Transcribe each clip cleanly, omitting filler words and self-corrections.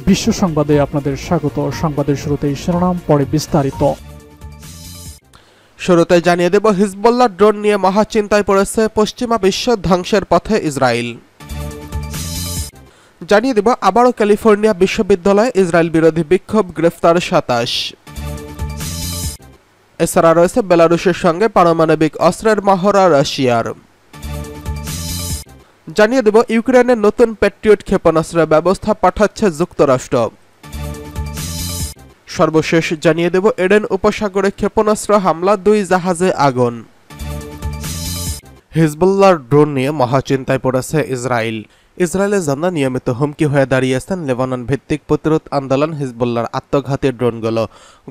বিশ্ব সংবাদে আপনাদের স্বাগত। সংবাদের শুরুতেই শিরোনাম, পরে বিস্তারিত। শুরুতে জানিয়ে দেব, হিজবুল্লাহ ড্রোন নিয়ে মহা চিন্তায় পড়েছে পশ্চিমা বিশ্ব, ধ্বংসের পথে ইসরায়েল। জানিয়ে দেব, আবারও ক্যালিফোর্নিয়া বিশ্ববিদ্যালয়ে ইসরায়েল বিরোধী বিক্ষোভ, গ্রেফতার 27। এছাড়া রয়েছে বেলারুশের সঙ্গে পারমাণবিক অস্ত্রের মহড়া রাশিয়ার। জানিয়ে দেব, ইউক্রেনের নতুন প্যাট্রিয়ট ক্ষেপণাস্ত্রের ব্যবস্থা পাঠাচ্ছে যুক্তরাষ্ট্র। সর্বশেষ জানিয়ে দেব, এডেন উপসাগরে ক্ষেপণাস্ত্র হামলা, 2 জাহাজে আগুন। হিজবুল্লাহর ড্রোন নিয়ে মহাচিন্তায় পড়েছে ইসরায়েল। ইসরায়েলের জন্য নিয়মিত হুমকি হয়ে দাঁড়িয়েছেন লেবানন ভিত্তিক প্রতিরোধ আন্দোলন হিজবুল্লাহর আত্মঘাতী ড্রোনগুলো।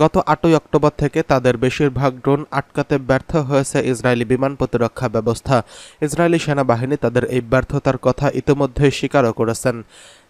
গত 8 অক্টোবর থেকে তাদের বেশিরভাগ ড্রোন আটকাতে ব্যর্থ হয়েছে ইসরায়েলি বিমান প্রতিরক্ষা ব্যবস্থা। ইসরায়েলি সেনাবাহিনী তাদের এই ব্যর্থতার কথা ইতিমধ্যেই স্বীকারও করেছেন।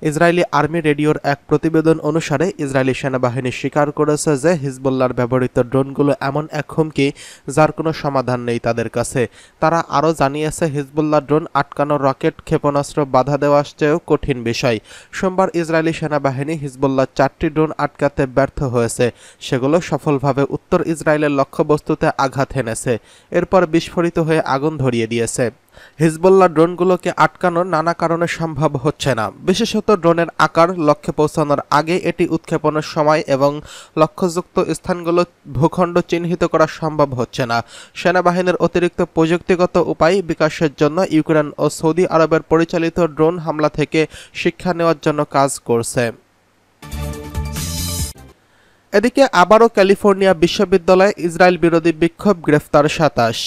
ইসরায়েলি আর্মি রেডিওর এক প্রতিবেদন অনুসারে ইসরায়েলি সেনাবাহিনী স্বীকার করেছে যে হিজবুল্লাহর ব্যবহৃত ড্রোনগুলো এমন এক হুমকি যার কোনো সমাধান নেই তাদের কাছে। তারা আরও জানিয়েছে, হিজবুল্লাহ ড্রোন আটকানো রকেট ক্ষেপণাস্ত্র বাধা দেওয়ার চেয়েও কঠিন বিষয়। সোমবার ইসরায়েলি সেনাবাহিনী হিজবুল্লাহ 4টি ড্রোন আটকাতে ব্যর্থ হয়েছে। সেগুলো সফলভাবে উত্তর ইসরায়েলের লক্ষ্যবস্তুতে আঘাত হেনেছে, এরপর বিস্ফোরিত হয়ে আগুন ধরিয়ে দিয়েছে। হিজবুল্লাহ ড্রোনগুলোকে আটকানো নানা কারণে সম্ভব হচ্ছে না। বিশেষত ড্রোনের আকার, লক্ষ্যে পৌঁছানোর আগে এটি উৎক্ষেপণের সময় এবং লক্ষ্যযুক্ত স্থানগুলো ভূখণ্ড চিহ্নিত করা সম্ভব হচ্ছে না। সেনাবাহিনীর অতিরিক্ত প্রযুক্তিগত উপায় বিকাশের জন্য ইউক্রেন ও সৌদি আরবের পরিচালিত ড্রোন হামলা থেকে শিক্ষা নেওয়ার জন্য কাজ করছে। এদিকে আবারও ক্যালিফোর্নিয়া বিশ্ববিদ্যালয়ে ইসরায়েল বিরোধী বিক্ষোভ, গ্রেফতার 27।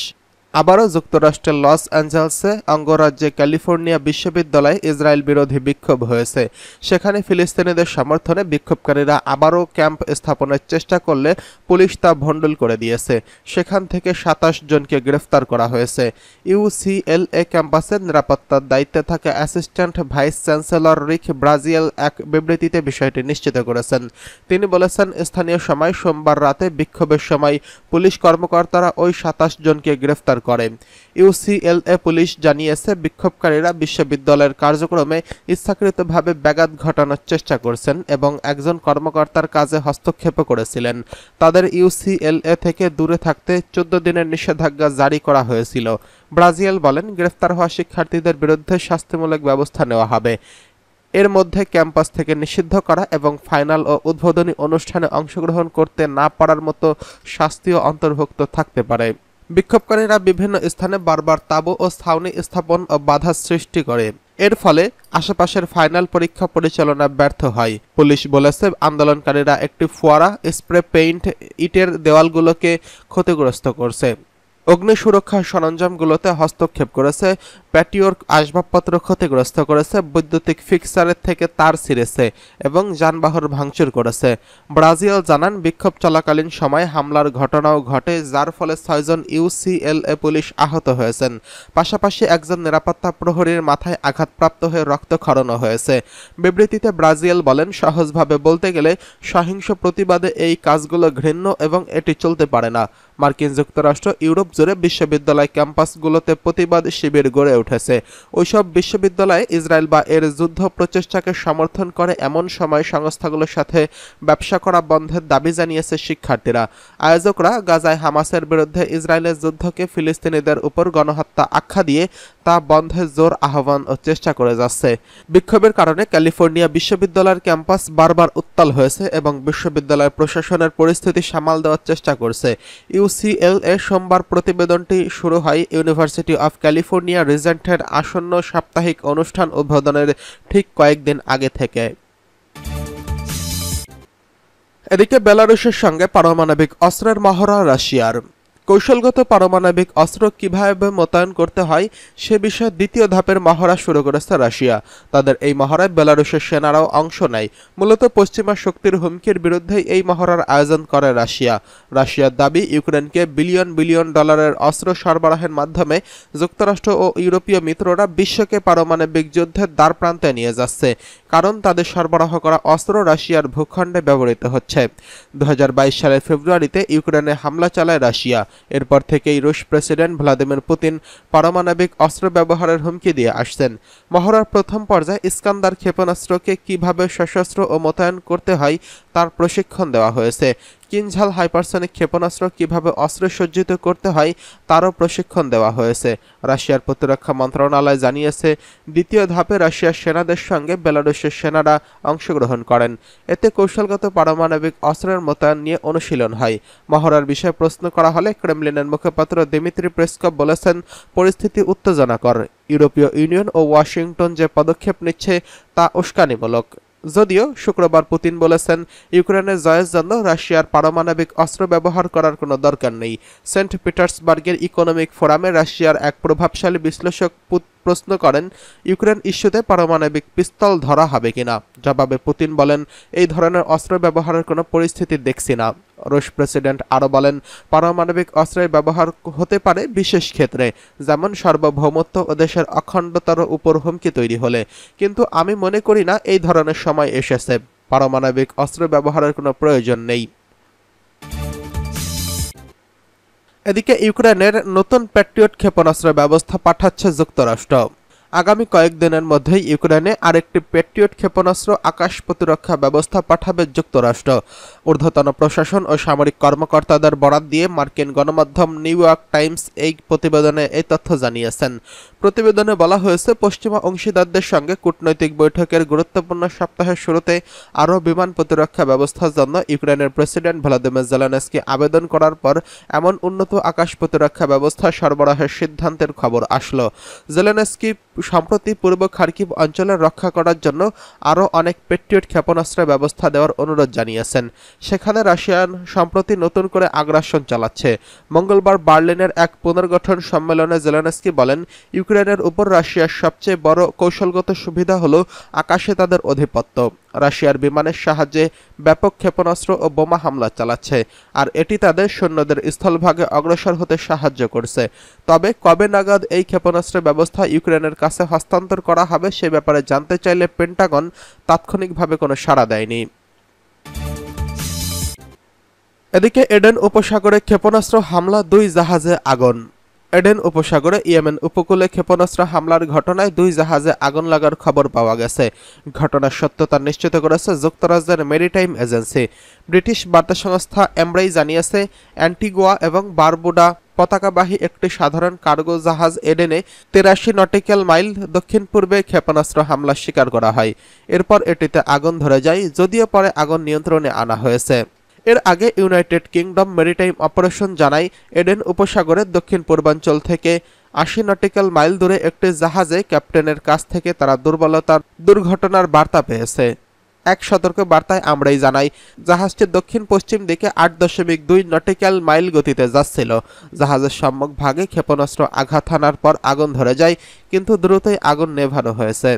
আবারও যুক্তরাষ্ট্রের লস অ্যাঞ্জেলসে অঙ্গরাজ্যে ক্যালিফোর্নিয়া বিশ্ববিদ্যালয়ে ইসরায়েল বিরোধী বিক্ষোভ হয়েছে। সেখানে ফিলিস্তিনিদের সমর্থনে বিক্ষোভকারীরা আবারও ক্যাম্প স্থাপনের চেষ্টা করলে পুলিশ তা ভণ্ডুল করে দিয়েছে। সেখান থেকে 27 জনকে গ্রেফতার করা হয়েছে। ইউসিএলএ ক্যাম্পাসের নিরাপত্তার দায়িত্বে থাকা অ্যাসিস্ট্যান্ট ভাইস চ্যান্সেলর রিক ব্রাজিয়েল এক বিবৃতিতে বিষয়টি নিশ্চিত করেছেন। তিনি বলেছেন, স্থানীয় সময় সোমবার রাতে বিক্ষোভের সময় পুলিশ কর্মকর্তারা ওই 27 জনকে গ্রেফতার করে। ইউসিএলএ পুলিশ জানিয়েছে, বিক্ষোভকারীরা বিশ্ববিদ্যালয়ের কার্যক্রমে ইচ্ছাকৃতভাবে ব্যাঘাত ঘটানোর চেষ্টা করছেন এবং একজন কর্মকর্তার কাজে হস্তক্ষেপ করেছিলেন। তাদের ইউসিএলএ থেকে দূরে থাকতে 14 দিনের নিষেধাজ্ঞা জারি করা হয়েছিল। ব্রাজিয়েল বলেন, গ্রেফতার হওয়া শিক্ষার্থীদের বিরুদ্ধে শাস্তিমূলক ব্যবস্থা নেওয়া হবে। এর মধ্যে ক্যাম্পাস থেকে নিষিদ্ধ করা এবং ফাইনাল ও উদ্বোধনী অনুষ্ঠানে অংশগ্রহণ করতে না পারার মতো শাস্তিও অন্তর্ভুক্ত থাকতে পারে। বিক্ষোভকারীরা বিভিন্ন স্থানে বারবার তাঁবু ও ছাউনি স্থাপন ও বাধা সৃষ্টি করে। এর ফলে আশেপাশের ফাইনাল পরীক্ষা পরিচালনা ব্যর্থ হয়। পুলিশ বলেছে, আন্দোলনকারীরা একটি ফোয়ারা, স্প্রে পেইন্ট, ইটের দেওয়ালগুলোকে ক্ষতিগ্রস্ত করছে, অগ্নি সুরক্ষা সরঞ্জামগুলোতে হস্তক্ষেপ করেছে, প্যাটিওর আসবাবপত্র ক্ষতিগ্রস্ত করেছে, বৈদ্যুতিক ফিক্সারের থেকে তার ছিঁড়েছে এবং যানবাহন ভাঙচুর করেছে। ব্রাজিল জানান, বিক্ষোভ চলাকালীন সময় হামলার ঘটনাও ঘটে, যার ফলে 6 জন ইউসিএলএ পুলিশ আহত হয়েছেন। পাশাপাশি একজন নিরাপত্তা প্রহরীর মাথায় আঘাতপ্রাপ্ত হয়ে রক্তক্ষরণও হয়েছে। বিবৃতিতে ব্রাজিল বলেন, সহজভাবে বলতে গেলে সহিংস প্রতিবাদে এই কাজগুলো ঘৃণ্য এবং এটি চলতে পারে না। মার্কিন যুক্তরাষ্ট্র, ইউরোপ জুড়ে বিশ্ববিদ্যালয় ক্যাম্পাসগুলোতে প্রতিবাদ শিবির গড়ে উঠেছে। ওইসব বিশ্ববিদ্যালয়ে ইসরায়েল বা এর যুদ্ধ প্রচেষ্টাকে সমর্থন করে এমন সময় সংস্থাগুলোর সাথে ব্যবসা করা বন্ধের দাবি জানিয়েছে শিক্ষার্থীরা। আয়োজকরা গাজায় হামাসের বিরুদ্ধে ইসরায়েলের যুদ্ধকে ফিলিস্তিনিদের উপর গণহত্যা আখ্যা দিয়ে তা বন্ধের জোর আহ্বান ও চেষ্টা করে যাচ্ছে। বিক্ষোভের কারণে ক্যালিফোর্নিয়া বিশ্ববিদ্যালয়ের ক্যাম্পাস বারবার উত্তাল হয়েছে এবং বিশ্ববিদ্যালয় প্রশাসনের পরিস্থিতি সামাল দেওয়ার চেষ্টা করছে। ইউসিএলএ সোমবার প্রতিবেদনটি শুরু হয় ইউনিভার্সিটি অফ ক্যালিফোর্নিয়া রিজেন্টের আসন্ন সাপ্তাহিক অনুষ্ঠান উদ্বোধনের ঠিক কয়েকদিন আগে থেকে। এদিকে বেলারুশের সঙ্গে পারমাণবিক অস্ত্রের মহড়া রাশিয়ার। কৌশলগত পারমাণবিক অস্ত্র কিভাবে মোতায়েন করতে হয় সে বিষয়ে দ্বিতীয় ধাপের মহড়া শুরু করেছে রাশিয়া। তাদের এই মহড়ায় বেলারুশের সেনারাও অংশ নেয়। মূলত পশ্চিমা শক্তির হুমকির বিরুদ্ধেই এই মহড়ার আয়োজন করে রাশিয়া। রাশিয়ার দাবি, ইউক্রেনকে বিলিয়ন বিলিয়ন ডলারের অস্ত্র সরবরাহের মাধ্যমে যুক্তরাষ্ট্র ও ইউরোপীয় মিত্ররা বিশ্বকে পারমাণবিক যুদ্ধের দ্বারপ্রান্তে নিয়ে যাচ্ছে, কারণ তাদের সরবরাহ করা অস্ত্র রাশিয়ার ভূখণ্ডে ব্যবহৃত হচ্ছে। 2022 সালের ফেব্রুয়ারিতে ইউক্রেনে হামলা চালায় রাশিয়া। এরপর থেকেই রুশ প্রেসিডেন্ট ভ্লাদিমির পুতিন পারমাণবিক অস্ত্র ব্যবহারের হুমকি দিয়ে আসছেন। মহড়ার প্রথম পর্যায়ে ইস্কান্দার ক্ষেপণাস্ত্রকে কিভাবে সশস্ত্র ও মোতায়েন করতে হয় তার প্রশিক্ষণ দেওয়া হয়েছে। কিনঝাল হাইপারসনিক ক্ষেপণাস্ত্র কিভাবে অস্ত্রসজ্জিত করতে হয় তারও প্রশিক্ষণ দেওয়া হয়েছে। রাশিয়ার প্রতিরক্ষা মন্ত্রণালয় জানিয়েছে, দ্বিতীয় ধাপে রাশিয়ার সেনাদের সঙ্গে বেলারুশের সেনারা অংশগ্রহণ করেন। এতে কৌশলগত পারমাণবিক অস্ত্রের মোতায়েন নিয়ে অনুশীলন হয়। মহড়ার বিষয়ে প্রশ্ন করা হলে ক্রেমলিনের মুখপাত্র দিমিত্রি পেসকভ বলেছেন, পরিস্থিতি উত্তেজনাকর। ইউরোপীয় ইউনিয়ন ও ওয়াশিংটন যে পদক্ষেপ নিচ্ছে তা উস্কানিমূলক। যদিও শুক্রবার পুতিন বলেছেন, ইউক্রেনের জয়ের জন্য রাশিয়ার পারমাণবিক অস্ত্র ব্যবহার করার কোনো দরকার নেই। সেন্ট পিটার্সবার্গের ইকোনমিক ফোরামে রাশিয়ার এক প্রভাবশালী বিশ্লেষক প্রশ্ন করেন, ইউক্রেন ইস্যুতে পারমাণবিক পিস্তল ধরা হবে কিনা। জবাবে পুতিন বলেন, এই ধরনের অস্ত্র ব্যবহারের কোনো পরিস্থিতি দেখছি না। রুশ প্রেসিডেন্ট আরও বলেন, পারমাণবিক অস্ত্রের ব্যবহার হতে পারে বিশেষ ক্ষেত্রে, যেমন সার্বভৌমত্ব ও দেশের অখণ্ডতার উপর হুমকি তৈরি হলে, কিন্তু আমি মনে করি না এই ধরনের সময় এসেছে। পারমাণবিক অস্ত্র ব্যবহারের কোনো প্রয়োজন নেই। এদিকে ইউক্রেনের নতুন প্যাট্রিয়ট ক্ষেপণাস্ত্র ব্যবস্থা পাঠাচ্ছে যুক্তরাষ্ট্র। আগামী কয়েকদিনের মধ্যেই ইউক্রেনে আরেকটি প্যাট্রিয়ট ক্ষেপণাস্ত্র আকাশ প্রতিরক্ষা ব্যবস্থা পাঠাবে যুক্তরাষ্ট্র। ঊর্ধ্বতন প্রশাসন ও সামরিক কর্মকর্তাদের বরাত দিয়ে মার্কিন গণমাধ্যম নিউ ইয়র্ক টাইমস এই প্রতিবেদনে এই তথ্য জানিয়েছেন। প্রতিবেদনে বলা হয়েছে, পশ্চিমা অংশীদারদের সঙ্গে কূটনৈতিক বৈঠকের গুরুত্বপূর্ণ সপ্তাহের শুরুতে আরও বিমান প্রতিরক্ষা ব্যবস্থার জন্য ইউক্রেনের প্রেসিডেন্ট ভলোদিমির জেলেনস্কি আবেদন করার পর এমন উন্নত আকাশ প্রতিরক্ষা ব্যবস্থা সরবরাহের সিদ্ধান্তের খবর আসলো। জেলেনস্কি সম্প্রতি পূর্ব খার্কিভ অঞ্চলে রক্ষা করার জন্য আরও অনেক প্যাট্রিয়ট ক্ষেপণাস্ত্রের ব্যবস্থা দেওয়ার অনুরোধ জানিয়েছেন। সেখানে রাশিয়া সম্প্রতি নতুন করে আগ্রাসন চালাচ্ছে। মঙ্গলবার বার্লিনের এক পুনর্গঠন সম্মেলনে জেলেনস্কি বলেন, ইউক্রেনের উপর রাশিয়ার সবচেয়ে বড় কৌশলগত সুবিধা হলো আকাশে তাদের আধিপত্য। রাশিয়ার বিমানের সাহায্যে ব্যাপক ক্ষেপণাস্ত্র ও বোমা হামলা চালাচ্ছে, আর এটি তাদের সৈন্যদের স্থলভাগে অগ্রসর হতে সাহায্য করছে। তবে কবে নাগাদ এই ক্ষেপণাস্ত্রের ব্যবস্থা ইউক্রেনের কাছে হস্তান্তর করা হবে সে ব্যাপারে জানতে চাইলে পেন্টাগন তাৎক্ষণিকভাবে কোনো সাড়া দেয়নি। এদিকে এডেন উপসাগরে ক্ষেপণাস্ত্র হামলা, 2 জাহাজে আগুন। এডেন উপসাগরে ইয়েমেন উপকূলে ক্ষেপণাস্ত্র হামলার ঘটনায় 2 জাহাজে আগুন লাগার খবর পাওয়া গেছে। ঘটনার সত্যতা নিশ্চিত করেছে যুক্তরাজ্যের মেরিটাইম এজেন্সি। ব্রিটিশ বার্তা সংস্থা এমব্রাই জানিয়েছে, অ্যান্টিগুয়া এবং বারবুডা পতাকাবাহী একটি সাধারণ কার্গো জাহাজ এডেনে 83 নটিক্যাল মাইল দক্ষিণ পূর্বে ক্ষেপণাস্ত্র হামলার শিকার করা হয়। এরপর এটিতে আগুন ধরে যায়, যদিও পরে আগুন নিয়ন্ত্রণে আনা হয়েছে। এর আগে ইউনাইটেড কিংডম মেরিটাইম অপারেশন জানায়, এডেন উপসাগরের দক্ষিণ পূর্বাঞ্চল থেকে 80 নটিক্যাল মাইল দূরে একটি জাহাজে ক্যাপ্টেনের কাছ থেকে তারা দুর্ঘটনার বার্তা পেয়েছে। এক সতর্ক বার্তায় আমরাই জানাই, জাহাজটি দক্ষিণ পশ্চিম দিকে 8.2 নটিক্যাল মাইল গতিতে যাচ্ছিল। জাহাজের সম্মুখ ভাগে ক্ষেপণাস্ত্র আঘাত হানার পর আগুন ধরে যায়, কিন্তু দ্রুতই আগুন নেভানো হয়েছে।